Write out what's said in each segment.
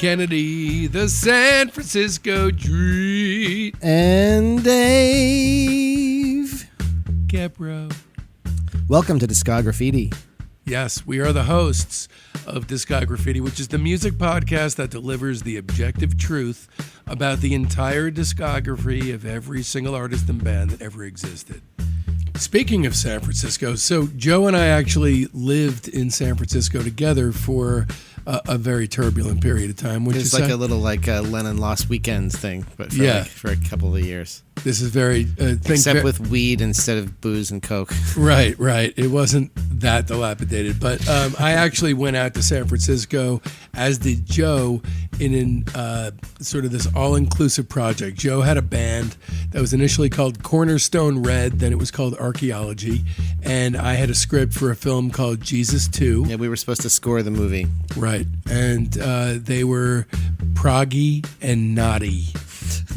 Kennedy, the San Francisco Treat, and Dave Gabbro. Welcome to Discograffiti. Yes, we are the hosts of Discograffiti, which is the music podcast that delivers the objective truth about the entire discography of every single artist and band that ever existed. Speaking of San Francisco, so Joe and I actually lived in San Francisco together for a very turbulent period of time. It's like a little Lennon Lost Weekends thing, but for a couple of years. This is very... Except with weed instead of booze and coke. Right. It wasn't that dilapidated. But I actually went out to San Francisco, as did Joe, in sort of this all-inclusive project. Joe had a band that was initially called Cornerstone Red, then it was called Archaeology, and I had a script for a film called Jesus 2. Yeah, we were supposed to score the movie. Right. And they were proggy and naughty,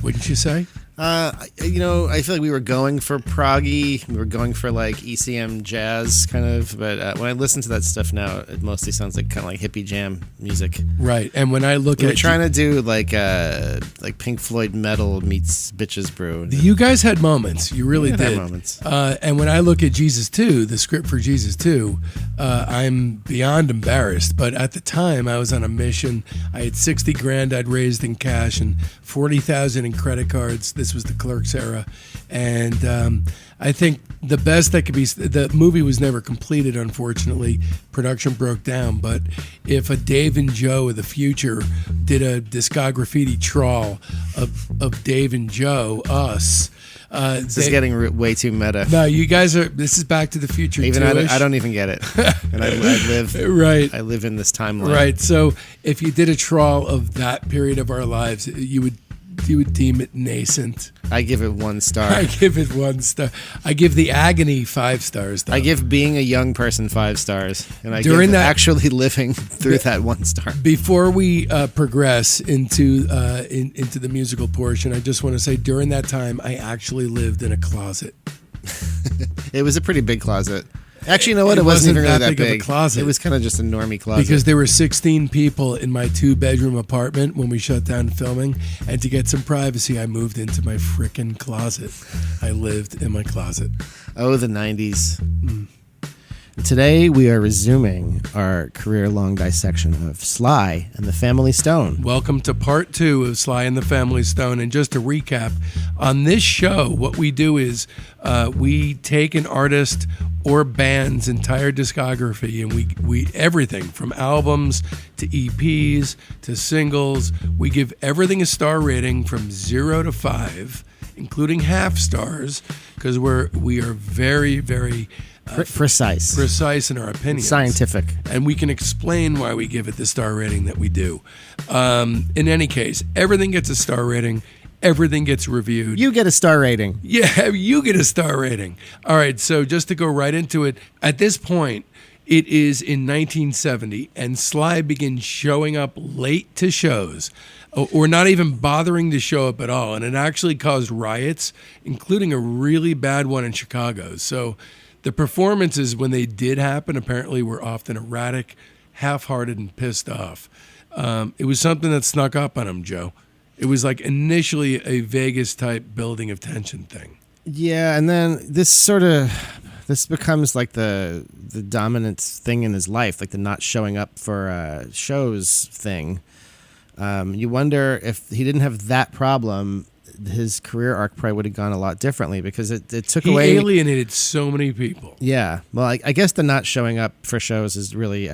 wouldn't you say? I feel like we were going for proggy. We were going for like ECM jazz kind of. But when I listen to that stuff now, it mostly sounds like kind of like hippie jam music. Right. And when I look we're trying to do like Pink Floyd metal meets Bitches Brew. You guys had moments. You really did. Had moments. And when I look at Jesus 2, the script for Jesus 2, I'm beyond embarrassed. But at the time, I was on a mission. I had $60,000 I'd raised in cash and $40,000 in credit cards. This was the Clerks era, and I think the best that could be. The movie was never completed, unfortunately. Production broke down. But if a Dave and Joe of the future did a Discograffiti trawl of Dave and Joe, us. This is getting way too meta. No, you guys are. This is Back to the Future. Even I don't even get it, and I live right. I live in this timeline. Right. So if you did a trawl of that period of our lives, you would deem it nascent. I give it 1 star. I give it 1 star. I give The Agony 5 stars, though. I give Being a Young Person 5 stars. And I give actually living through that 1 star. Before we progress into the musical portion, I just want to say during that time, I actually lived in a closet. It was a pretty big closet. Actually, you know what? It wasn't even really that big. Of a closet. It was kind of just a normie closet. Because there were 16 people in my 2-bedroom apartment when we shut down filming, and to get some privacy, I moved into my frickin' closet. I lived in my closet. Oh, the 90s. Today, we are resuming our career-long dissection of Sly and the Family Stone. Welcome to part 2 of Sly and the Family Stone. And just to recap, on this show, what we do is we take an artist or band's entire discography, and we everything from albums to EPs to singles. We give everything a star rating from 0 to 5, including half stars, because we are very, very precise in our opinions, scientific, and we can explain why we give it the star rating that we do. In any case, everything gets a star rating. Everything gets reviewed. You get a star rating. Yeah, you get a star rating. All right, so just to go right into it, at this point, it is in 1970, and Sly begins showing up late to shows, or not even bothering to show up at all, and it actually caused riots, including a really bad one in Chicago. So the performances, when they did happen, apparently were often erratic, half-hearted, and pissed off. It was something that snuck up on him, Joe. It was like initially a Vegas-type building of tension thing. Yeah, and then this becomes like the dominant thing in his life, like the not showing up for shows thing. You wonder if he didn't have that problem, his career arc probably would have gone a lot differently, because it took away... He alienated so many people. Yeah. Well, I guess the not showing up for shows is really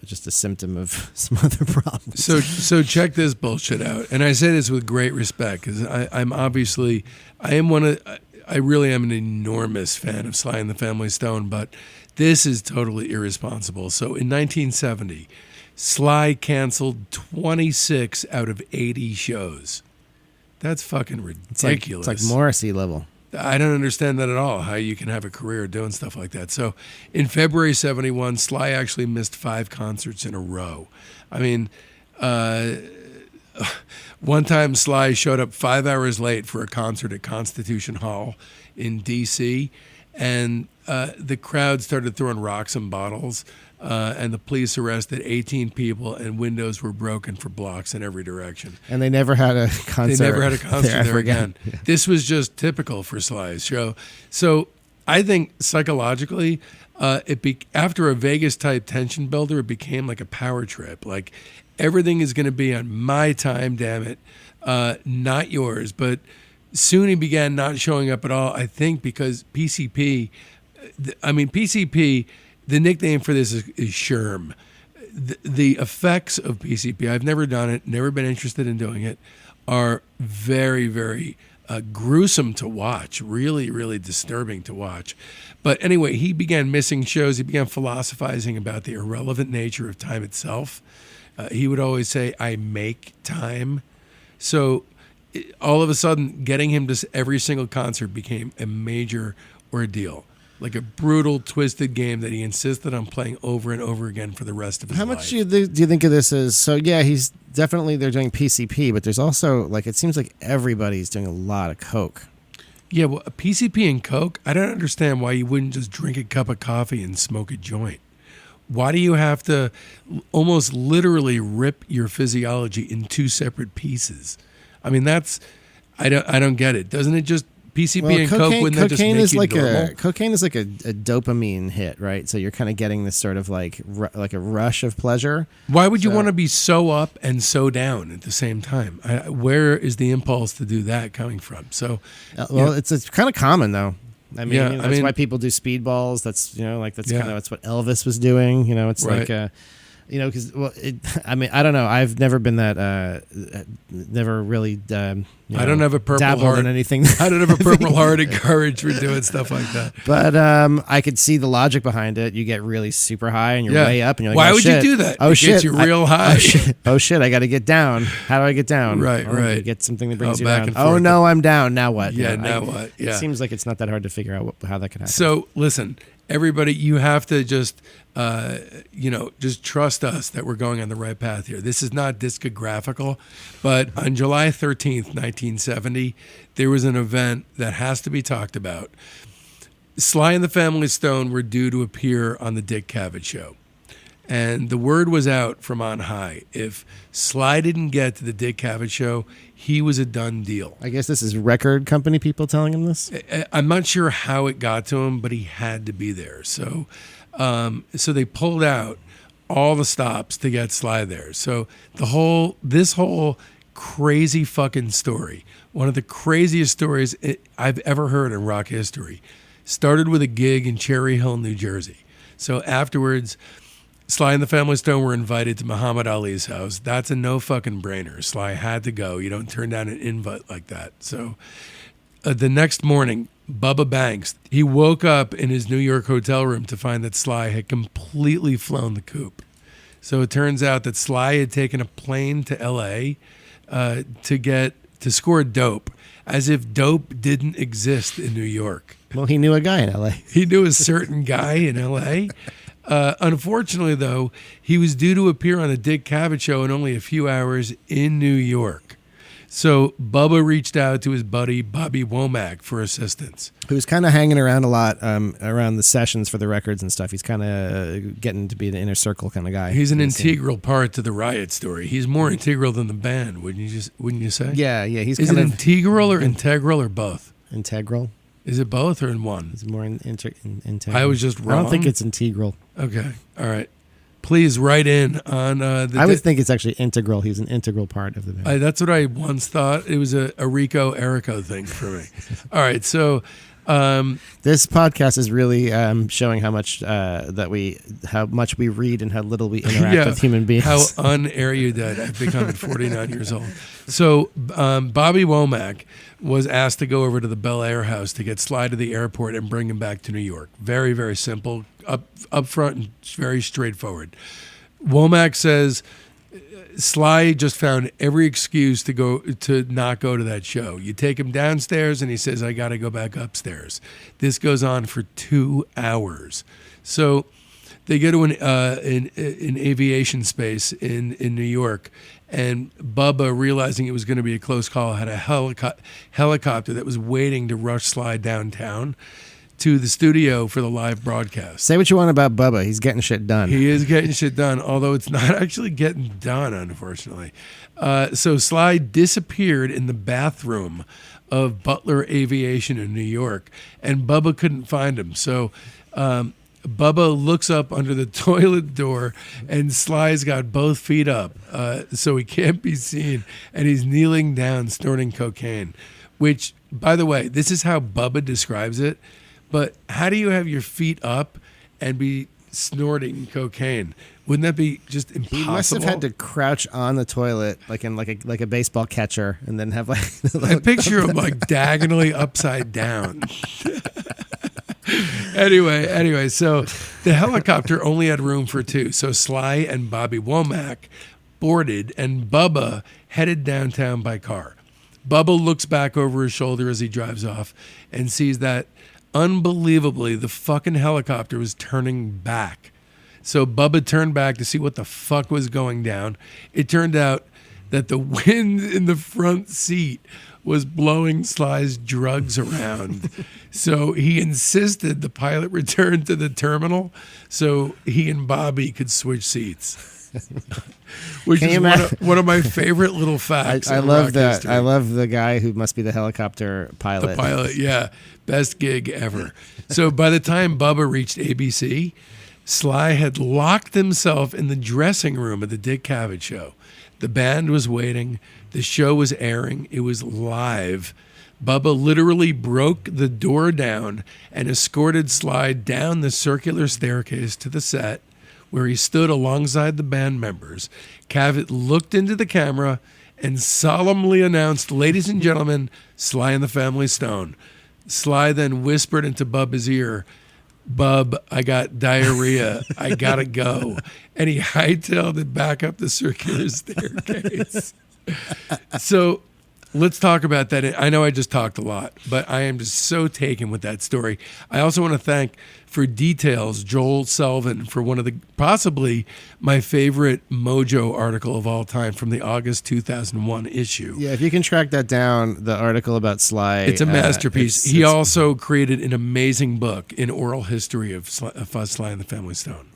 just a symptom of some other problems. So check this bullshit out. And I say this with great respect, because I really am an enormous fan of Sly and the Family Stone, but this is totally irresponsible. So in 1970, Sly canceled 26 out of 80 shows. That's fucking ridiculous. It's like Morrissey level. I don't understand that at all, how you can have a career doing stuff like that. So in February 71, Sly actually missed 5 concerts in a row. I mean, one time Sly showed up 5 hours late for a concert at Constitution Hall in D.C., and the crowd started throwing rocks and bottles, and the police arrested 18 people, and windows were broken for blocks in every direction. And they never had a concert. They never had a concert there again. Yeah. This was just typical for Sly's show. So I think psychologically, after a Vegas-type tension builder, it became like a power trip. Like, everything is going to be on my time, damn it, not yours. But soon he began not showing up at all, I think, because PCP, the nickname for this is Sherm. The effects of PCP, I've never done it, never been interested in doing it, are very, very gruesome to watch, really, really disturbing to watch. But anyway, he began missing shows. He began philosophizing about the irrelevant nature of time itself. He would always say, I make time. So all of a sudden, getting him to every single concert became a major ordeal. Like a brutal, twisted game that he insisted on playing over and over again for the rest of his life. How much do you think of this as, so yeah, he's definitely, they're doing PCP, but there's also, like, it seems like everybody's doing a lot of coke. Yeah, well, PCP and coke, I don't understand why you wouldn't just drink a cup of coffee and smoke a joint. Why do you have to almost literally rip your physiology in two separate pieces? I mean, I don't get it. Doesn't it just PCP and coke, wouldn't that just make you normal? Cocaine is like a dopamine hit, right? So you're kind of getting this sort of like a rush of pleasure. Why would you want to be so up and so down at the same time? Where is the impulse to do that coming from? So, it's kind of common though. I mean, Yeah, that's why people do speedballs. That's that's what Elvis was doing. It's Right. like. Because I don't know. I've never been that. Never really. I don't have a purple dabbled heart. in anything. I don't have a purple heart and courage for doing stuff like that. But I could see the logic behind it. You get really super high and you're way up, and you're like, why oh, would shit. you do that? Oh It shit! gets you real high. Oh shit! I got to get down. How do I get down? Right. You get something that brings you back down. and Oh forth. no, I'm down. Now what? Yeah. Now what? Yeah. It seems like it's not that hard to figure out how that could happen. So listen, everybody, you have to just just trust us that we're going on the right path here. This is not discographical, but on July 13th, 1970, there was an event that has to be talked about. Sly and the Family Stone were due to appear on the Dick Cavett Show. And the word was out from on high. If Sly didn't get to the Dick Cavett Show, he was a done deal. I guess this is record company people telling him this? I'm not sure how it got to him, but he had to be there. So they pulled out all the stops to get Sly there. So this whole crazy fucking story, one of the craziest stories I've ever heard in rock history, started with a gig in Cherry Hill, New Jersey. So afterwards, Sly and the Family Stone were invited to Muhammad Ali's house. That's a no fucking brainer. Sly had to go. You don't turn down an invite like that. So the next morning, Bubba Banks, he woke up in his New York hotel room to find that Sly had completely flown the coop. So it turns out that Sly had taken a plane to L.A. To score dope, as if dope didn't exist in New York. Well, he knew a guy in L.A. He knew a certain guy in L.A. Unfortunately, though, he was due to appear on the Dick Cavett Show in only a few hours in New York. So Bubba reached out to his buddy Bobby Womack for assistance. Who's kind of hanging around a lot around the sessions for the records and stuff. He's kind of getting to be the inner circle kind of guy. He's an integral part to the Riot story. He's more integral than the band, wouldn't you say? Yeah. He's Is kind it of integral or integral or both? integral. Is it both or in one? It's more integral. I was just wrong. I don't think it's integral. Okay. All right. Please write in on I would think it's actually integral. He's an integral part of the band. That's what I once thought. It was a Rico Erico thing for me. All right. So this podcast is really showing how much we read and how little we interact with human beings. How unerudite I've become at 49 years old. So Bobby Womack was asked to go over to the Bel Air house to get Sly to the airport and bring him back to New York. Very, very simple, up front and very straightforward. Womack says Sly just found every excuse to not go to that show. You take him downstairs and he says, I got to go back upstairs. This goes on for 2 hours. So they go to an aviation space in New York, and Bubba, realizing it was going to be a close call, had a helicopter that was waiting to rush Sly downtown to the studio for the live broadcast. Say what you want about Bubba. He's getting shit done. He is getting shit done, although it's not actually getting done, unfortunately. So Sly disappeared in the bathroom of Butler Aviation in New York, and Bubba couldn't find him. So Bubba looks up under the toilet door, and Sly's got both feet up, so he can't be seen, and he's kneeling down, snorting cocaine, which, by the way, this is how Bubba describes it. But how do you have your feet up and be snorting cocaine? Wouldn't that be just impossible? He must have had to crouch on the toilet like a baseball catcher, and then have like. I picture him like diagonally upside down. Anyway, so the helicopter only had room for two. So Sly and Bobby Womack boarded, and Bubba headed downtown by car. Bubba looks back over his shoulder as he drives off and sees that, unbelievably, the fucking helicopter was turning back. So Bubba turned back to see what the fuck was going down. It turned out that the wind in the front seat was blowing Sly's drugs around. So he insisted the pilot return to the terminal so he and Bobby could switch seats. Which is one of my favorite little facts. I love that. History. I love the guy who must be the helicopter pilot. The pilot, yeah. Best gig ever. So by the time Bubba reached ABC, Sly had locked himself in the dressing room of the Dick Cavett show. The band was waiting. The show was airing. It was live. Bubba literally broke the door down and escorted Sly down the circular staircase to the set, where he stood alongside the band members. Cavett looked into the camera and solemnly announced, "Ladies and gentlemen, Sly and the Family Stone." Sly then whispered into Bubba's ear, "Bub, I got diarrhea. I gotta go." And he hightailed it back up the circular staircase. So let's talk about that. I know I just talked a lot, but I am just so taken with that story. I also want to thank, for details, Joel Selvin for one of the, possibly my favorite Mojo article of all time from the August 2001 issue. Yeah, if you can track that down, the article about Sly. It's a masterpiece. He also created an amazing book in oral history of Sly and the Family Stone.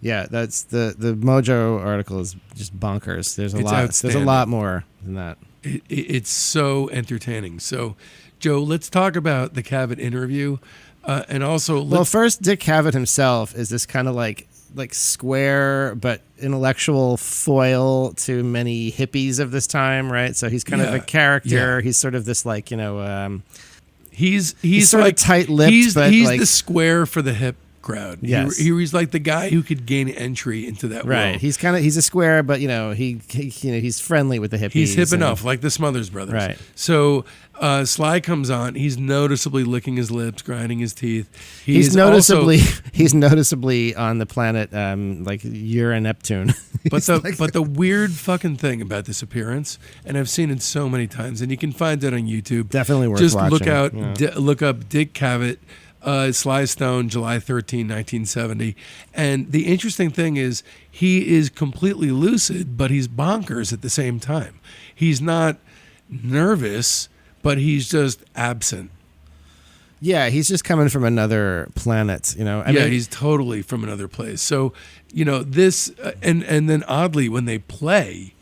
Yeah, that's the Mojo article is just bonkers. There's a lot more than that. It's so entertaining. So, Joe, let's talk about the Cavett interview, and also. Well, first, Dick Cavett himself is this kind of like square but intellectual foil to many hippies of this time, right? So he's kind of a character. Yeah. He's sort of this he's sort of tight-lipped. He's like, the square for the hip crowd. Yes. He's like the guy who could gain entry into that world. He's a square, but he's friendly with the hippies. He's hip enough, like the Smothers Brothers. Right. So Sly comes on. He's noticeably licking his lips, grinding his teeth. He's noticeably on the planet like you're Neptune. But the weird fucking thing about this appearance, and I've seen it so many times, and you can find it on YouTube. Definitely worth just watching. Look up Dick Cavett. Sly Stone, July 13, 1970. And the interesting thing is he is completely lucid, but he's bonkers at the same time. He's not nervous, but he's just absent. Yeah, he's just coming from another planet, I mean, he's totally from another place. So, this, and then oddly, when they play,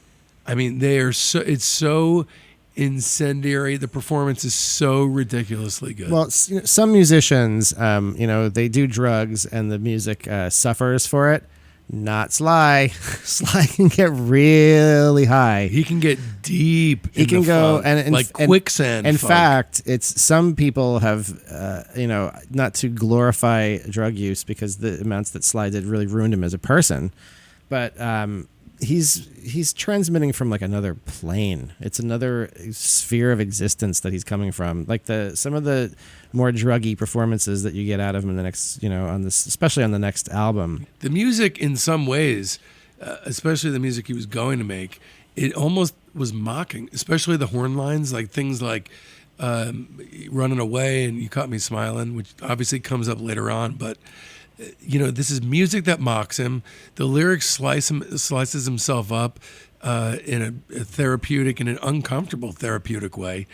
I mean, it's so incendiary. The performance is so ridiculously good. Well, some musicians, they do drugs and the music suffers for it. Not Sly. Sly can get really high. He can get deep. He can go like quicksand. In fact, it's some people have, not to glorify drug use because the amounts that Sly did really ruined him as a person, but he's transmitting from like another plane. It's another sphere of existence that he's coming from. Like some of the more druggy performances that you get out of him in the next, especially on the next album. The music, in some ways, especially the music he was going to make, it almost was mocking, especially the horn lines, like things like "Running Away" and "You Caught Me Smiling," which obviously comes up later on, but. This is music that mocks him. The lyrics slices himself up in a therapeutic and an uncomfortable therapeutic way.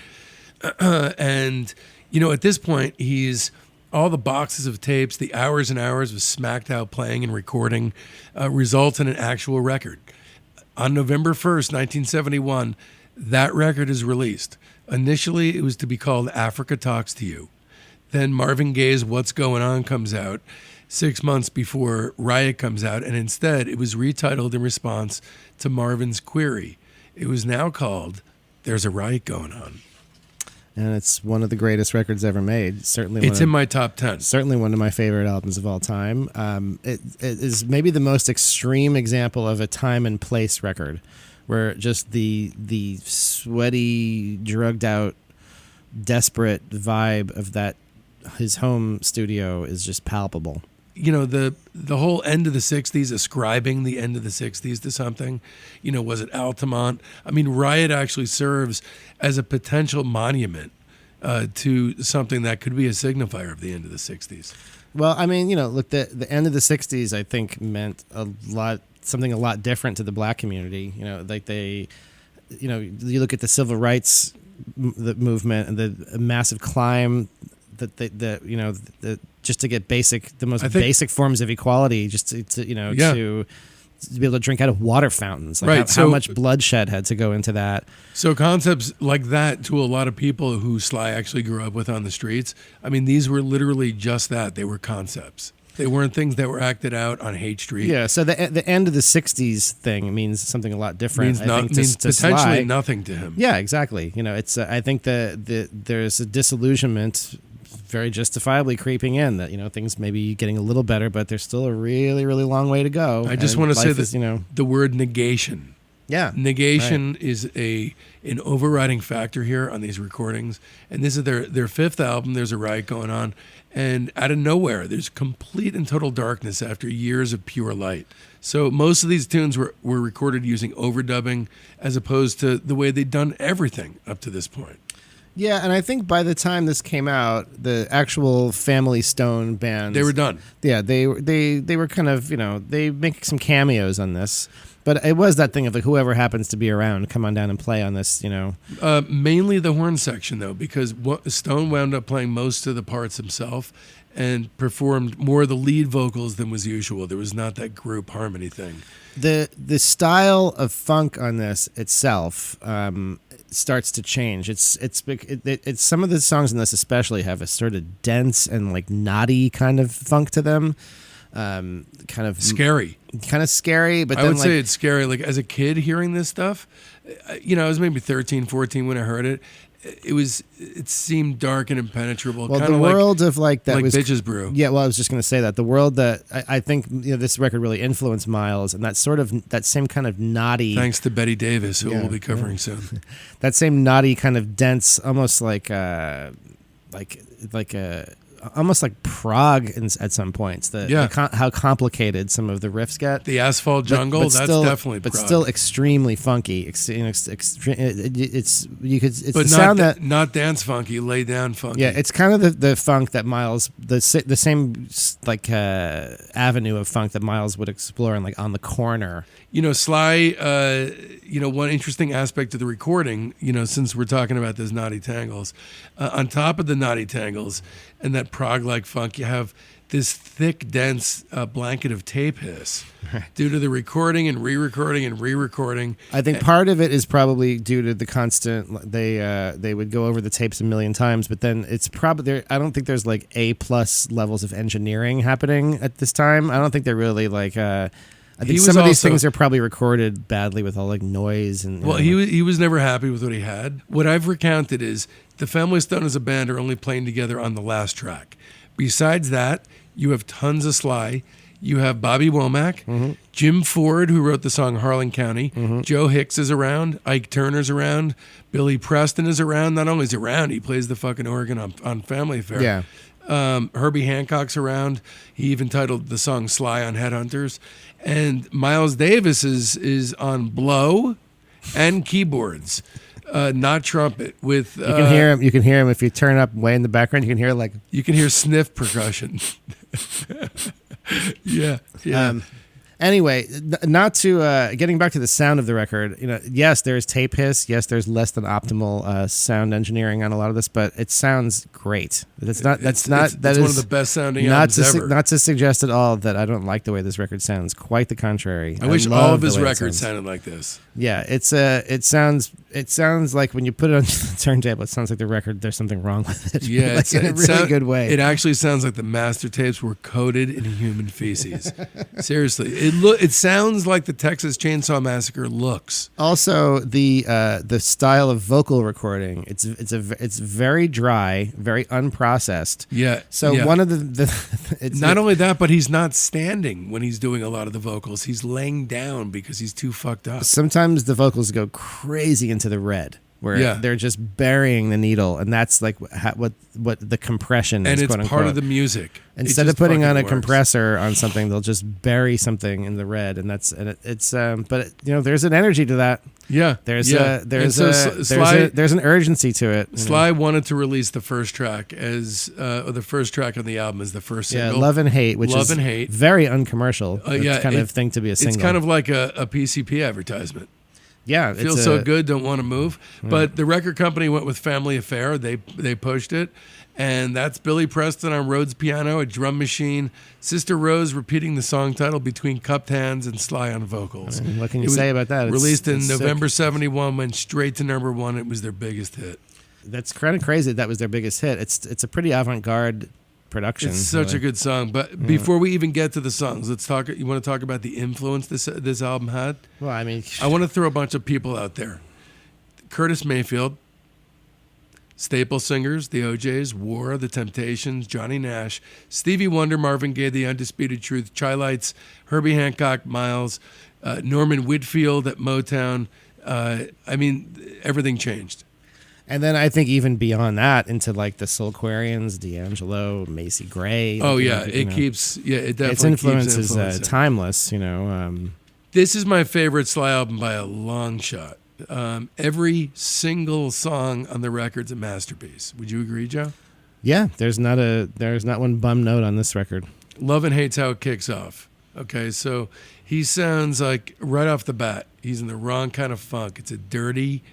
And, at this point, he's all the boxes of tapes, the hours and hours of smacked out playing and recording results in an actual record. On November 1st, 1971, that record is released. Initially, it was to be called Africa Talks to You. Then Marvin Gaye's What's Going On comes out 6 months before Riot comes out, and instead it was retitled in response to Marvin's query. It was now called There's a Riot Going On. And it's one of the greatest records ever made. Certainly, it's in my top 10. Certainly one of my favorite albums of all time. It is maybe the most extreme example of a time and place record, where just the sweaty, drugged out, desperate vibe of that his home studio is just palpable. You know, the whole end of the 60s, ascribing the end of the 60s to something, you know, was it Altamont? I mean, Riot actually serves as a potential monument to something that could be a signifier of the end of the 60s. Well, I mean, you know, look, the end of the 60s, I think, meant something a lot different to the black community. You know, like you look at the civil rights movement and the massive climb that just to get the most basic forms of equality, just to be able to drink out of water fountains. Like right. How much bloodshed had to go into that. So concepts like that to a lot of people who Sly actually grew up with on the streets, I mean, these were literally just that. They were concepts. They weren't things that were acted out on Hate Street. Yeah, so the end of the 60s thing means something a lot different. Means potentially Sly. nothing to him. Yeah, exactly. You know, it's I think there's a disillusionment very justifiably creeping in that, you know, things may be getting a little better, but there's still a really, really long way to go. I just want to say that the word negation. Yeah. Negation is an overriding factor here on these recordings. And this is their fifth album. There's a Riot Going On. And out of nowhere, there's complete and total darkness after years of pure light. So most of these tunes were recorded using overdubbing as opposed to the way they'd done everything up to this point. Yeah, and I think by the time this came out, the actual Family Stone bands, they were done. Yeah, they were kind of, you know, they make some cameos on this, but it was that thing of like whoever happens to be around, come on down and play on this, you know. Mainly the horn section though, because Stone wound up playing most of the parts himself and performed more of the lead vocals than was usual. There was not that group harmony thing. The style of funk on this itself starts to change. It's some of the songs in this especially have a sort of dense and like knotty kind of funk to them. Kind of scary, but I would say it's scary. Like as a kid hearing this stuff, you know, I was maybe 13, 14 when I heard it. It seemed dark and impenetrable. Well, the world of like that was Bitches Brew. Yeah, well, I was just going to say that the world that I think, you know, this record really influenced Miles, and that same kind of knotty. Thanks to Betty Davis, who we'll be covering soon. That same knotty kind of dense, almost almost like prog at some points. How complicated some of the riffs get. The Asphalt Jungle, that's definitely prog. But still extremely funky. It's but sound that not dance funky, lay down funky. Yeah, it's kind of the funk that Miles, the same like avenue of funk that Miles would explore on the corner. You know, Sly, one interesting aspect of the recording, you know, since we're talking about those knotty tangles, on top of the knotty tangles and that prog-like funk, you have this thick, dense blanket of tape hiss due to the recording and re-recording and re-recording. I think part of it is probably due to the constant, they would go over the tapes a million times, but then it's probably, I don't think there's like A+ levels of engineering happening at this time. I don't think they're really like... I think some of these things are probably recorded badly with all like noise and. Well, he was never happy with what he had. What I've recounted is the Family Stone as a band are only playing together on the last track. Besides that, you have tons of Sly. You have Bobby Womack, Jim Ford, who wrote the song Harlan County. Joe Hicks is around. Ike Turner's around. Billy Preston is around. Not only is he around, he plays the fucking organ on Family Affair. Yeah. Herbie Hancock's around. He even titled the song Sly on Headhunters. And Miles Davis is on blow and keyboards, not trumpet. With you can hear him. You can hear him if you turn up way in the background. You can hear sniff percussion. yeah. Anyway, not to getting back to the sound of the record. Yes, there's tape hiss. Yes, there's less than optimal sound engineering on a lot of this, but it sounds great. It's one of the best sounding albums ever. Not to suggest at all that I don't like the way this record sounds. Quite the contrary. I wish all of his records sounded like this. Yeah, it sounds like when you put it on the turntable, it sounds like the record. There's something wrong with it. Yeah, like in a really good way. It actually sounds like the master tapes were coated in human feces. Seriously. It sounds like the Texas Chainsaw Massacre looks. Also, the style of vocal recording, it's very dry, very unprocessed. Yeah. So one of the it's not only that, but he's not standing when he's doing a lot of the vocals. He's laying down because he's too fucked up. Sometimes the vocals go crazy into the red, where they're just burying the needle, and that's like what the compression is. And it's quote part unquote. of the music. Instead of putting on a compressor on something, they'll just bury something in the red, and it's there's an energy to that. Yeah, there's an urgency to it. Sly wanted to release the first track or the first track on the album as the first single. Yeah, Love and Hate, which is very uncommercial. Kind of thing to be a single. It's kind of like a PCP advertisement. Yeah, feels so good, don't want to move. But the record company went with Family Affair. They pushed it, and that's Billy Preston on Rhodes piano, a drum machine, Sister Rose repeating the song title between cupped hands, and Sly on vocals. What can you say about that? Released in November '71, went straight to number one. It was their biggest hit. That's kind of crazy. That was their biggest hit. It's a pretty avant-garde production. It's such a good song. But before we even get to the songs, let's talk. You want to talk about the influence this album had? Well, I mean, I want to throw a bunch of people out there. Curtis Mayfield, staple singers, the OJs, War, the Temptations, Johnny Nash, Stevie Wonder, Marvin Gaye, The Undisputed Truth, Chi-Lites, Herbie Hancock, Miles, Norman Whitfield at Motown. Everything changed. And then I think even beyond that into like the Soulquarians, D'Angelo, Macy Gray. It definitely its influence is timeless. This is my favorite Sly album by a long shot. Every single song on the record's a masterpiece. Would you agree, Joe? Yeah, there's not one bum note on this record. Love and Hate's how it kicks off. Okay, so he sounds like right off the bat he's in the wrong kind of funk. It's a dirty,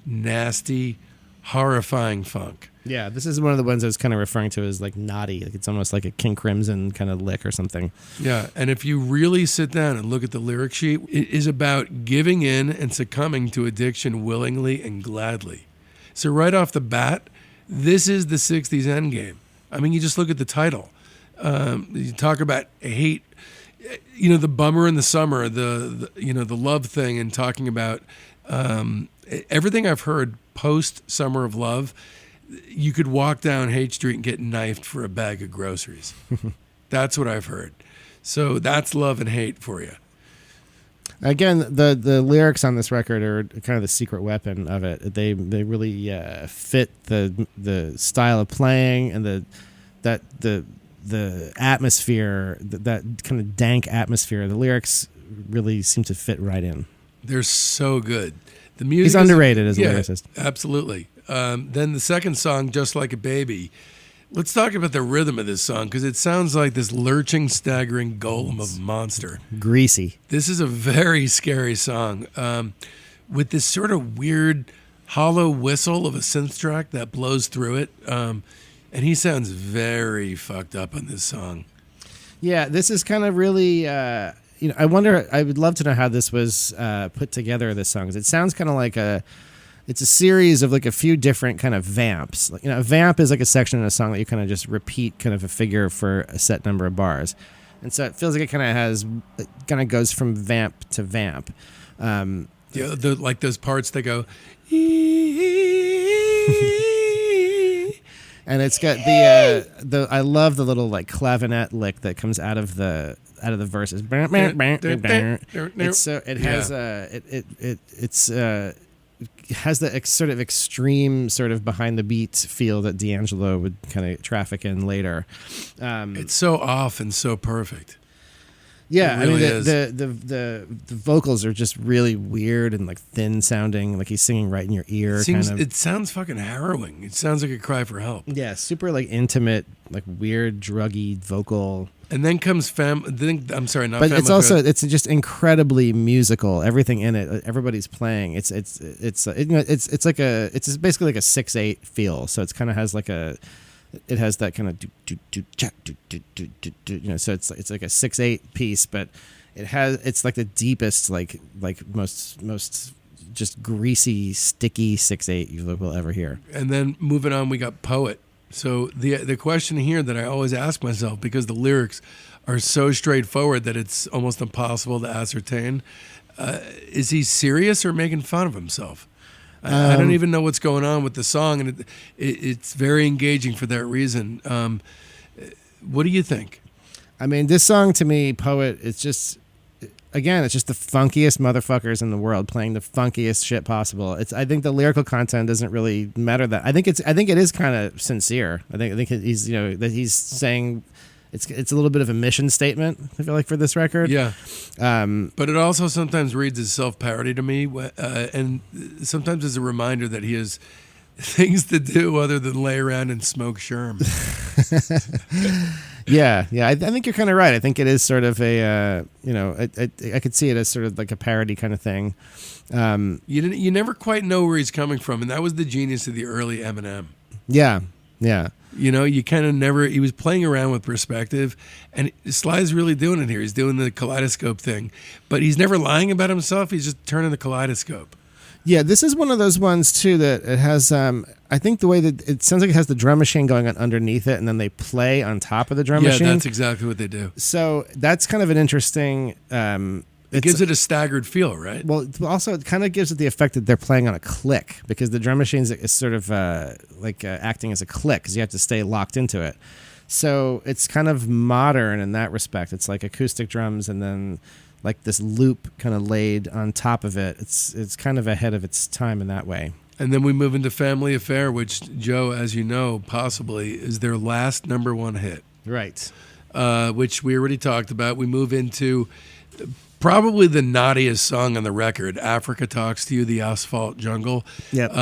nasty, horrifying funk. Yeah, this is one of the ones I was kind of referring to as like naughty. Like it's almost like a King Crimson kind of lick or something. Yeah, and if you really sit down and look at the lyric sheet, it is about giving in and succumbing to addiction willingly and gladly. So right off the bat, this is the 60s endgame. I mean, you just look at the title. You talk about hate, the bummer in the summer, the love thing, and talking about everything I've heard post Summer of Love. You could walk down Haight Street and get knifed for a bag of groceries. That's what I've heard. So that's Love and Hate for you. Again, the lyrics on this record are kind of the secret weapon of it. They really fit the style of playing and the atmosphere, that kind of dank atmosphere. The lyrics really seem to fit right in. They're so good. The music He's underrated as a lyricist. Absolutely. Then the second song, Just Like a Baby. Let's talk about the rhythm of this song, because it sounds like this lurching, staggering golem of a monster. Greasy. This is a very scary song with this sort of weird hollow whistle of a synth track that blows through it. And he sounds very fucked up on this song. Yeah, this is kind of really... I would love to know how this was put together, this song. 'Cause it sounds kind of like it's a series of like a few different kind of vamps. A vamp is like a section in a song that you kind of just repeat kind of a figure for a set number of bars. And so it feels like it kind of goes from vamp to vamp. Like those parts that go... And it's got the I love the little like clavinet lick that comes out of the verses. It has the sort of extreme sort of behind the beat feel that D'Angelo would kind of traffic in later. It's so off and so perfect. Yeah, really the vocals are just really weird and like thin sounding, like he's singing right in your ear. It sounds fucking harrowing. It sounds like a cry for help. Yeah, super like intimate, like weird, druggy vocal. And then comes I'm sorry, not But Family it's also Affair. it's just incredibly musical. Everything in it, everybody's playing. It's basically like a 6/8 feel. So it's kind of has like it has that kind of so it's like a 6/8 piece, but it's like the deepest like most just greasy, sticky 6/8 you will ever hear. And then moving on, we got Poet. So the question here that I always ask myself, because the lyrics are so straightforward that it's almost impossible to ascertain, is he serious or making fun of himself? I don't even know what's going on with the song, and it's very engaging for that reason. What do you think? I mean, this song to me, Poet, it's just the funkiest motherfuckers in the world playing the funkiest shit possible. I think the lyrical content doesn't really matter that. I think it is kind of sincere. I think he's that he's saying it's a little bit of a mission statement, I feel like, for this record. Yeah. But it also sometimes reads as self-parody to me, and sometimes as a reminder that he has things to do other than lay around and smoke sherm. Yeah. I think you're kind of right. I think it is sort of a, I could see it as sort of like a parody kind of thing. You never quite know where he's coming from, and that was the genius of the early Eminem. Yeah. You kind of never. He was playing around with perspective, and Sly's really doing it here. He's doing the kaleidoscope thing, but he's never lying about himself. He's just turning the kaleidoscope. Yeah, this is one of those ones too that it has. I think the way that it sounds like it has the drum machine going on underneath it, and then they play on top of the drum machine. Yeah, that's exactly what they do. So that's kind of an interesting. It gives it a staggered feel, right? Well, also it kind of gives it the effect that they're playing on a click, because the drum machine is sort of acting as a click, because you have to stay locked into it. So it's kind of modern in that respect. It's like acoustic drums and then like this loop kind of laid on top of it. It's kind of ahead of its time in that way. And then we move into Family Affair, which, Joe, as you know, possibly is their last number one hit. Right. Which we already talked about. We move into probably the naughtiest song on the record, Africa Talks to You, The Asphalt Jungle. Yep.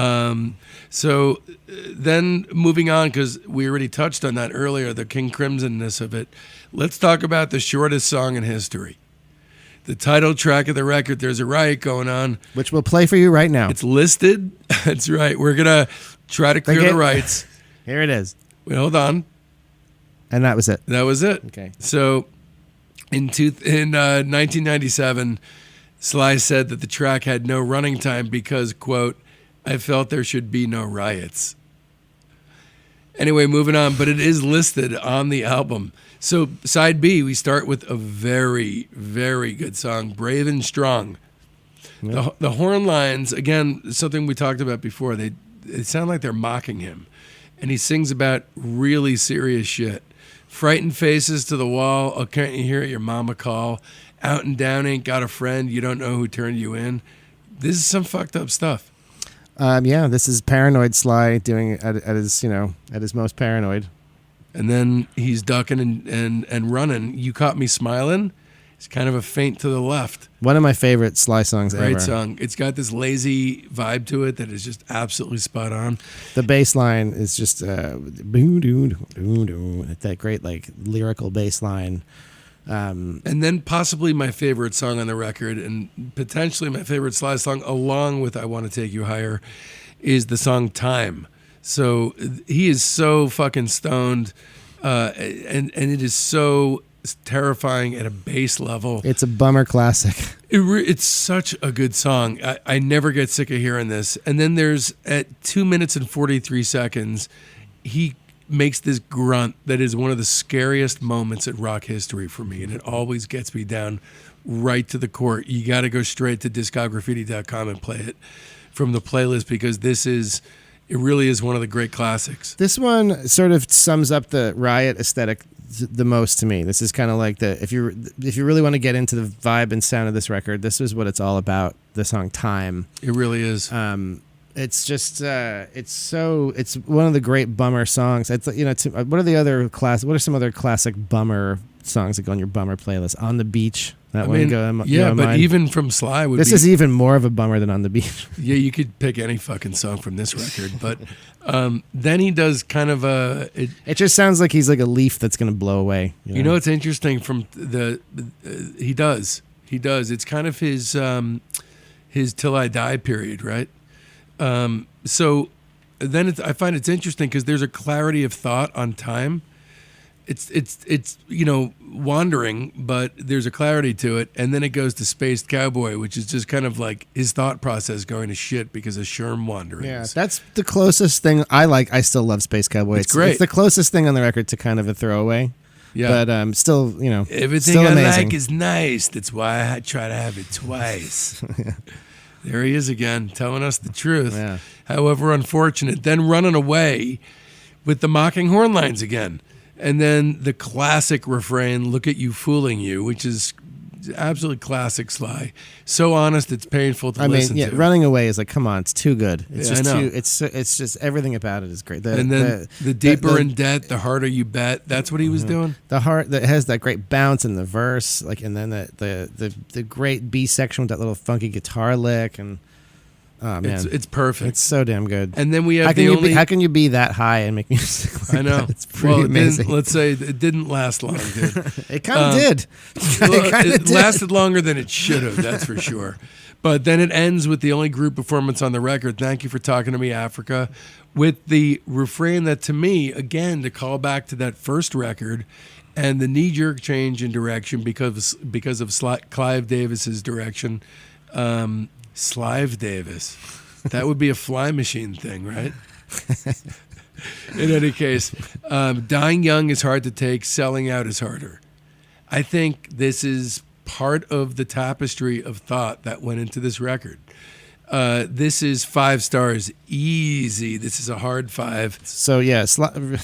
So then moving on, because we already touched on that earlier, the King Crimson-ness of it, let's talk about the shortest song in history. The title track of the record, There's a Riot Going On. Which we'll play for you right now. It's listed. That's right. We're going to try to clear the rights. Here it is. Wait, hold on. And that was it. That was it. Okay. So in 1997, Sly said that the track had no running time because, quote, I felt there should be no riots. Anyway, moving on, but it is listed on the album. So side B, we start with a very, very good song, Brave and Strong. Yep. The horn lines, again, something we talked about before, they sound like they're mocking him. And he sings about really serious shit. Frightened faces to the wall, oh, can't you hear your mama call? Out and down, ain't got a friend, you don't know who turned you in. This is some fucked up stuff. Yeah, this is paranoid Sly doing it at his most paranoid. And then he's ducking and running. You Caught Me Smiling. It's kind of a feint to the left. One of my favorite Sly songs ever. Great song. It's got this lazy vibe to it that is just absolutely spot on. The bass line is just that great like lyrical bass line. And then possibly my favorite song on the record, and potentially my favorite Sly song, along with I Want to Take You Higher, is the song Time. So he is so fucking stoned, and it is so terrifying at a bass level. It's a bummer classic. It's such a good song. I never get sick of hearing this. And then there's, at 2 minutes and 43 seconds, he makes this grunt that is one of the scariest moments in rock history for me, and it always gets me down right to the court. You got to go straight to discography.com and play it from the playlist, because it really is one of the great classics. This one sort of sums up the Riot aesthetic the most to me. This is kind of like if you really want to get into the vibe and sound of this record, this is what it's all about. The song Time. It really is. It's just it's one of the great bummer songs. It's what are some other classic bummer songs that go on your bummer playlist. On the Beach. That I one mean, go. yeah, but mine. Even from Sly would This be... is even more of a bummer than On the Beach. Yeah, you could pick any fucking song from this record, but then he does kind of a... It just sounds like he's like a leaf that's going to blow away. You know what's interesting from he does. It's kind of his Till I Die period, right? So then I find it's interesting because there's a clarity of thought on time. It's wandering, but there's a clarity to it, and then it goes to Spaced Cowboy, which is just kind of like his thought process going to shit because of Sherm wanderings. Yeah, that's the closest thing I like. I still love Space Cowboy. It's great. It's the closest thing on the record to kind of a throwaway. Yeah, but still, everything still I amazing. like is nice. That's why I try to have it twice. Yeah. There he is again, telling us the truth. Yeah. However unfortunate. Then running away with the mocking horn lines again. And then the classic refrain, "Look at you fooling you," which is absolutely classic Sly. So honest, it's painful to listen to. Running away is like, come on, it's too good. It's Yeah, just I know. too. It's just everything about it is great. And then the deeper in debt, the harder you bet. That's what he was doing. The heart that has that great bounce in the verse, like, and then the great B section with that little funky guitar lick, and oh man, it's perfect. It's so damn good. And then we have how can you be that high and make music like I know. that? It's pretty amazing. Let's say it didn't last long, dude. It kind of did. It lasted longer than it should have, that's for sure. But then it ends with the only group performance on the record, "Thank You for Talking to Me, Africa," with the refrain that, to me, again, to call back to that first record and the knee-jerk change in direction because of Clive Davis's direction. Slive Davis. That would be a Fly Machine thing, right? In any case, dying young is hard to take, selling out is harder. I think this is part of the tapestry of thought that went into this record. This is 5 stars easy. This is a hard 5. So yeah,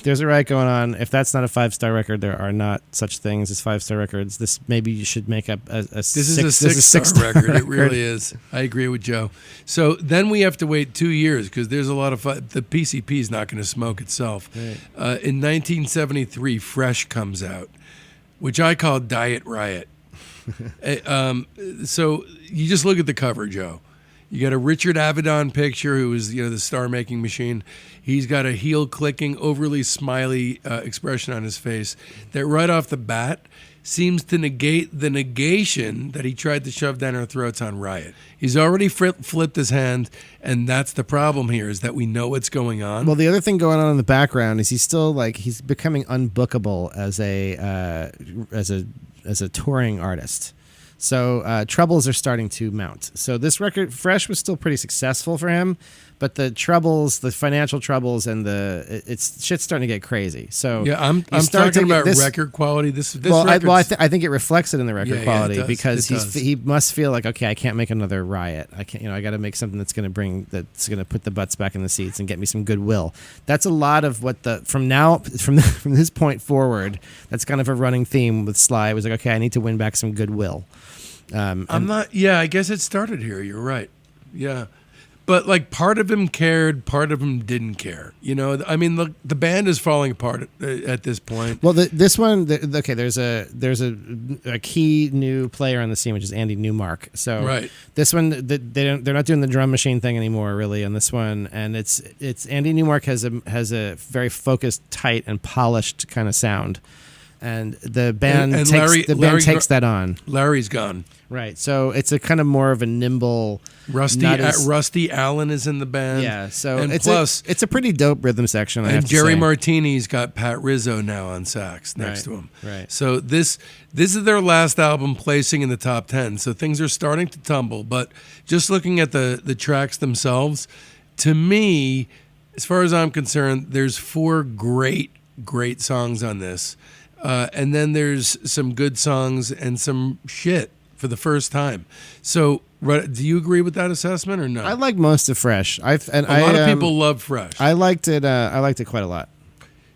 there's a riot going on. If that's not a 5-star record, there are not such things as 5-star records. This maybe you should make up a This is a 6-star record. It really is. I agree with Joe. So then we have to wait 2 years because there's a lot of fun. The PCP is not going to smoke itself. Right. In 1973, Fresh comes out, which I call Diet Riot. So you just look at the cover, Joe. You got a Richard Avedon picture, who is the star-making machine. He's got a heel-clicking, overly smiley expression on his face that right off the bat seems to negate the negation that he tried to shove down our throats on Riot. He's already flipped his hand, and that's the problem here, is that we know what's going on. Well, the other thing going on in the background is he's becoming unbookable as a touring artist. So troubles are starting to mount. So this record, Fresh, was still pretty successful for him, but the financial troubles, and it's shit's starting to get crazy. So yeah, I'm talking about record quality. This I think it reflects it in the record quality, it does. because he must feel like, okay, I can't make another Riot. I can't, I got to make something that's going to put the butts back in the seats and get me some goodwill. That's a lot of what from this point forward, that's kind of a running theme with Sly. It was like, okay, I need to win back some goodwill. I guess it started here. You're right. Yeah. But like part of him cared, part of him didn't care. I mean, the band is falling apart at this point. Well, this one, there's a key new player on the scene, which is Andy Newmark. So right. This one, they're not doing the drum machine thing anymore, really, on this one. And it's Andy Newmark has a very focused, tight, and polished kind of sound. And the band takes that on. Larry's gone. Right. So it's a kind of more of a nimble. Rusty Allen is in the band. Yeah. So it's a pretty dope rhythm section. And Jerry Martini's got Pat Rizzo now on sax next to him. Right. So this is their last album placing in the top 10. So things are starting to tumble. But just looking at the tracks themselves, to me, as far as I'm concerned, there's 4 great songs on this. And then there's some good songs and some shit for the first time. So, do you agree with that assessment or no? I like most of Fresh. A lot of people love Fresh. I liked it. I liked it quite a lot.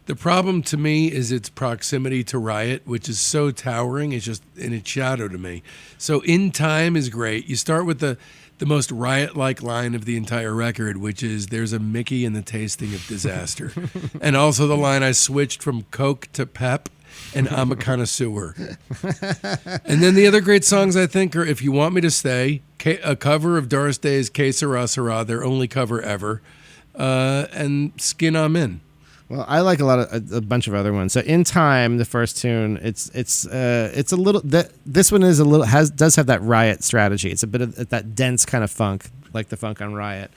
The problem to me is its proximity to Riot, which is so towering. It's just in its shadow to me. So, In Time is great. You start with the most Riot-like line of the entire record, which is, "There's a Mickey in the tasting of disaster." And also the line, "I switched from Coke to Pep." and I'm a Connoisseur. And then the other great songs, I think, are If You Want Me to Stay, a cover of Doris Day's Que Sera Sera, their only cover ever, and Skin I'm In. Well, I like a bunch of other ones. So In Time, the first tune, it's a little, this one is a little, does have that Riot strategy. It's a bit of that dense kind of funk, like the funk on Riot.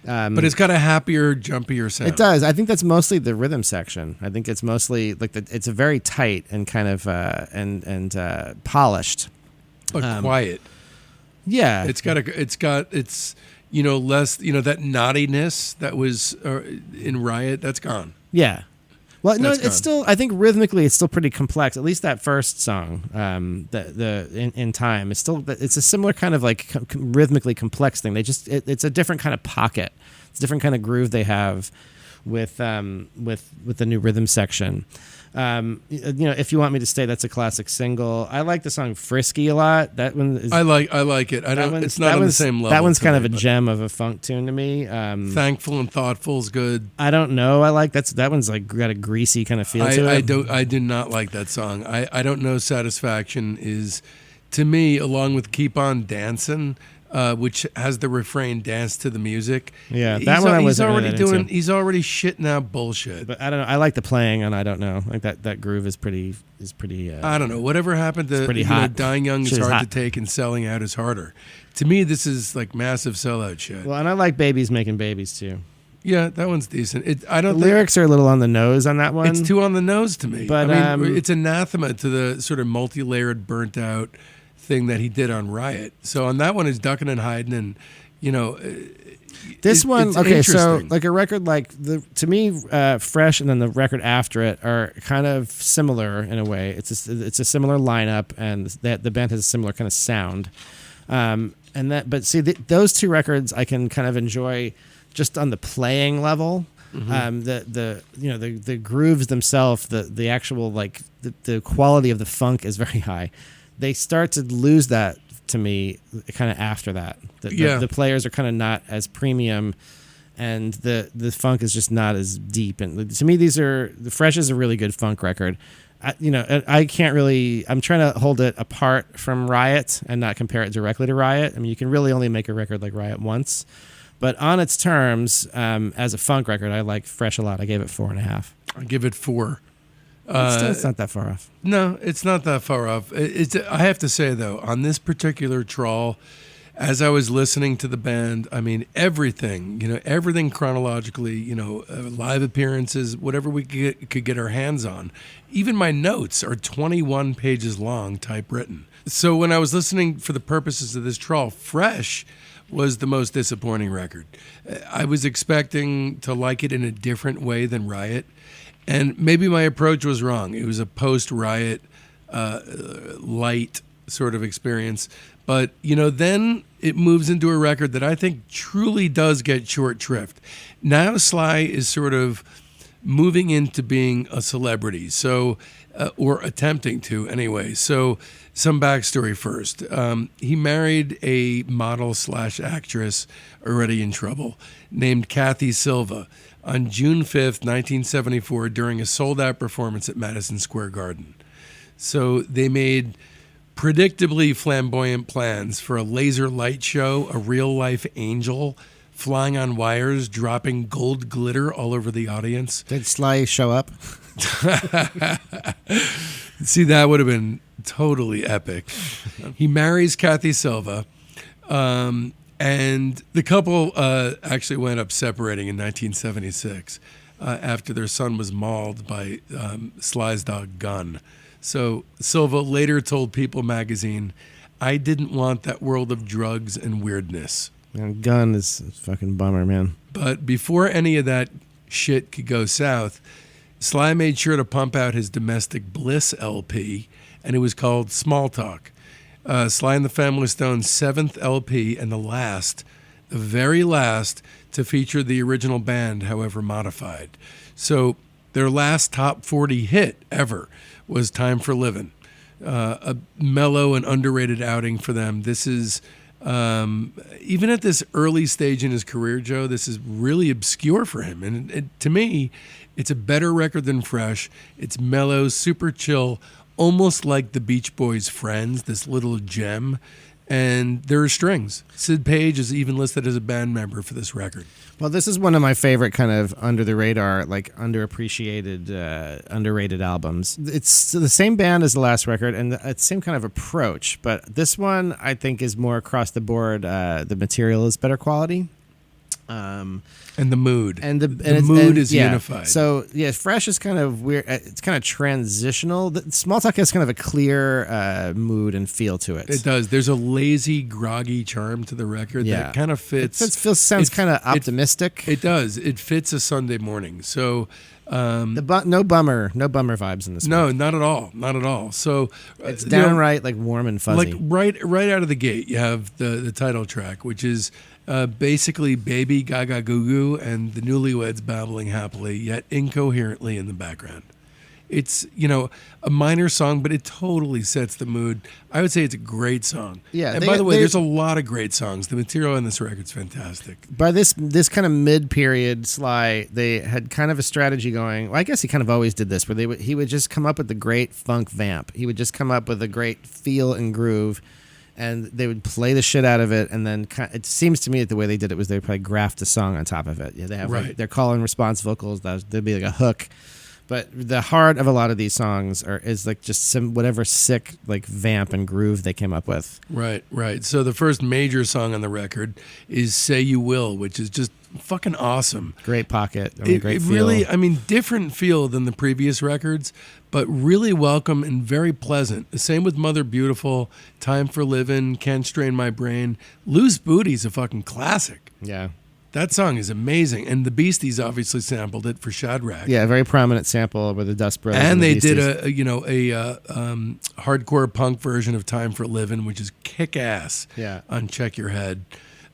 But it's got a happier, jumpier sound. It does. I think that's mostly the rhythm section. I think it's mostly like it's a very tight and kind of and polished, but quiet. Yeah, it's less that naughtiness that was in Riot. That's gone. Yeah. Well, no, That's it's gone. still. I think rhythmically, it's still pretty complex. At least that first song, in Time, it's still. It's a similar kind of like rhythmically complex thing. It's a different kind of pocket. It's a different kind of groove they have with the new rhythm section. If You Want Me to Stay, that's a classic single. I like the song Frisky a lot. That one is, I like it. It's not on the same level. That one's kind of a but gem of a funk tune to me. Thankful and Thoughtful is good. I don't know. I like that one's like got a greasy kind of feel to it. I do not like that song. I don't know. Satisfaction is, to me, along with Keep On Dancing, which has the refrain "Dance to the Music." Yeah, that one I wasn't really into. He's already shitting out bullshit. But I don't know. I like the playing, and I don't know. Like that groove is pretty. I don't know. Whatever happened to pretty hot. Dying Young is Shit is hard hot. to take, and Selling Out is harder. To me, this is like massive sellout shit. Well, and I like Babies Making Babies too. Yeah, that one's decent. The lyrics are a little on the nose on that one. It's too on the nose to me. But, I mean, it's anathema to the sort of multi-layered, burnt-out thing that he did on Riot. So on that one, it's ducking and hiding, and this one. It's Okay, so interesting. like a record like to me, Fresh and then the record after it are kind of similar in a way. It's a similar lineup, and the band has a similar kind of sound. But see, those two records I can kind of enjoy just on the playing level. Mm-hmm. The grooves themselves, the actual like the quality of the funk is very high. They start to lose that to me kind of after that. The players are kind of not as premium, and the funk is just not as deep. And to me, the Fresh is a really good funk record. I can't really. I'm trying to hold it apart from Riot and not compare it directly to Riot. I mean, you can really only make a record like Riot once, but on its terms, as a funk record, I like Fresh a lot. I gave it 4.5. I give it 4. It's not that far off. No, it's not that far off. I have to say, though, on this particular trawl, as I was listening to the band, I mean, everything chronologically, live appearances, whatever we could get our hands on. Even my notes are 21 pages long, typewritten. So when I was listening for the purposes of this trawl, Fresh was the most disappointing record. I was expecting to like it in a different way than Riot. And maybe my approach was wrong. It was a post-Riot light sort of experience. But, then it moves into a record that I think truly does get short shrift. Now Sly is sort of moving into being a celebrity, or attempting to anyway. So some backstory first. He married a model/actress already in trouble named Kathy Silva on June 5th, 1974, during a sold-out performance at Madison Square Garden. So they made predictably flamboyant plans for a laser light show, a real-life angel flying on wires, dropping gold glitter all over the audience. Did Sly show up? See, that would have been totally epic. He marries Kathy Silva. And the couple actually wound up separating in 1976 after their son was mauled by Sly's dog Gun. So Silva later told People magazine, "I didn't want that world of drugs and weirdness." And Gun is a fucking bummer, man. But before any of that shit could go south, Sly made sure to pump out his Domestic Bliss LP, and it was called Small Talk. Sly and the Family Stone's 7th LP and the very last to feature the original band, however modified. So their last top 40 hit ever was Time for Livin', a mellow and underrated outing for them. This is Even at this early stage in his career, Joe, this is really obscure for him. And to me, it's a better record than Fresh. It's mellow, super chill, almost like the Beach Boys' Friends, this little gem. And there are strings. Sid Page is even listed as a band member for this record. Well, this is one of my favorite kind of under the radar, like underappreciated, underrated albums. It's the same band as the last record and the same kind of approach, but this one I think is more across the board. The material is better quality. And the mood. And the mood is yeah. unified. So, yeah, Fresh is kind of weird. It's kind of transitional. Small Talk has kind of a clear mood and feel to it. It does. There's a lazy, groggy charm to the record that kind of fits. Sounds kind of optimistic. It does. It fits a Sunday morning. So no bummer vibes in this. No, one. not at all. Not at all. So it's downright like warm and fuzzy. Like right out of the gate, you have the title track, which is basically Baby Gaga Goo Goo and the Newlyweds babbling happily yet incoherently in the background. It's, a minor song, but it totally sets the mood. I would say it's a great song. Yeah. And by the way, there's a lot of great songs. The material on this record's fantastic. By this kind of mid-period, Sly, they had kind of a strategy going. Well, I guess he kind of always did this, where he would just come up with the great funk vamp. He would just come up with a great feel and groove, and they would play the shit out of it, and then it seems to me that the way they did it was they would probably graft a song on top of it. Yeah, they have their call and response vocals. There'd be like a hook. But the heart of a lot of these songs is like just some whatever sick like vamp and groove they came up with. Right. So the first major song on the record is "Say You Will," which is just fucking awesome. Great pocket. Great feel. Really, different feel than the previous records, but really welcome and very pleasant. The same with "Mother Beautiful," "Time for Livin'," "Can't Strain My Brain." "Loose Booty's a fucking classic. Yeah. That song is amazing, and the Beasties obviously sampled it for Shadrach. Yeah, a very prominent sample with the Dust Brothers. And they did a hardcore punk version of "Time for Livin'," which is kick ass. Yeah. On Check Your Head.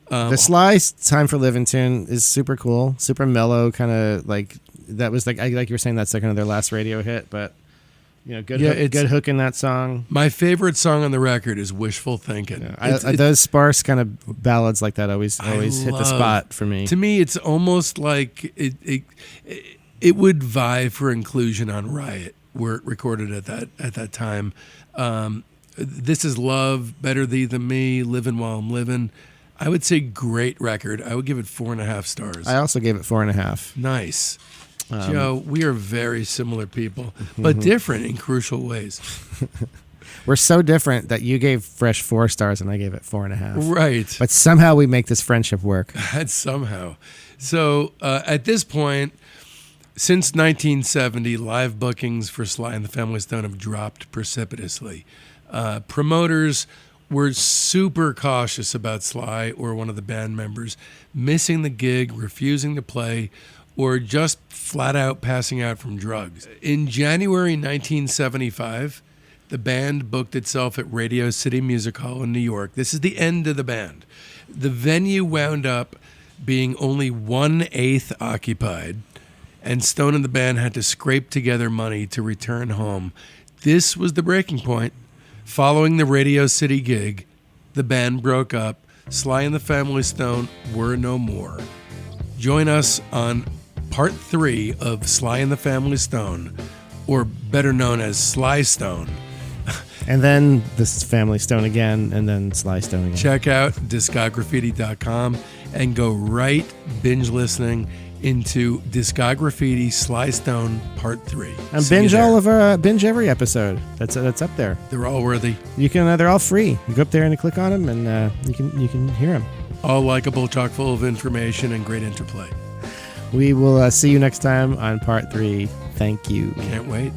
The Sly "Time for Livin' tune is super cool, super mellow, kind of like that was like you were saying that's like their last radio hit, but. Good hook in that song. My favorite song on the record is "Wishful Thinking." Yeah, those sparse kind of ballads like that always hit the spot for me. To me, it's almost like it would vie for inclusion on Riot, where it recorded at that time. This is Love, Better Thee Than Me, Living While I'm Living. I would say great record. I would give it 4.5 stars. I also gave it 4.5. Nice. Joe, we are very similar people, but different in crucial ways. We're so different that you gave Fresh 4 stars and I gave it 4.5. Right. But somehow we make this friendship work. That's somehow. So at this point, since 1970, live bookings for Sly and the Family Stone have dropped precipitously. Promoters were super cautious about Sly or one of the band members missing the gig, refusing to play, or just flat out passing out from drugs. In January 1975, the band booked itself at Radio City Music Hall in New York. This is the end of the band. The venue wound up being only 1/8 occupied, and Stone and the band had to scrape together money to return home. This was the breaking point. Following the Radio City gig, the band broke up. Sly and the Family Stone were no more. Join us on Part 3 of Sly and the Family Stone, or better known as Sly Stone. And then this Family Stone again, and then Sly Stone again. Check out discography.com and go right binge listening into Discography Sly Stone Part 3. And binge every episode. That's up there. They're all worthy. You can they're all free. You go up there and you click on them, and you can hear them. All likable, chock full of information and great interplay. We will see you next time on Part 3. Thank you. Can't wait.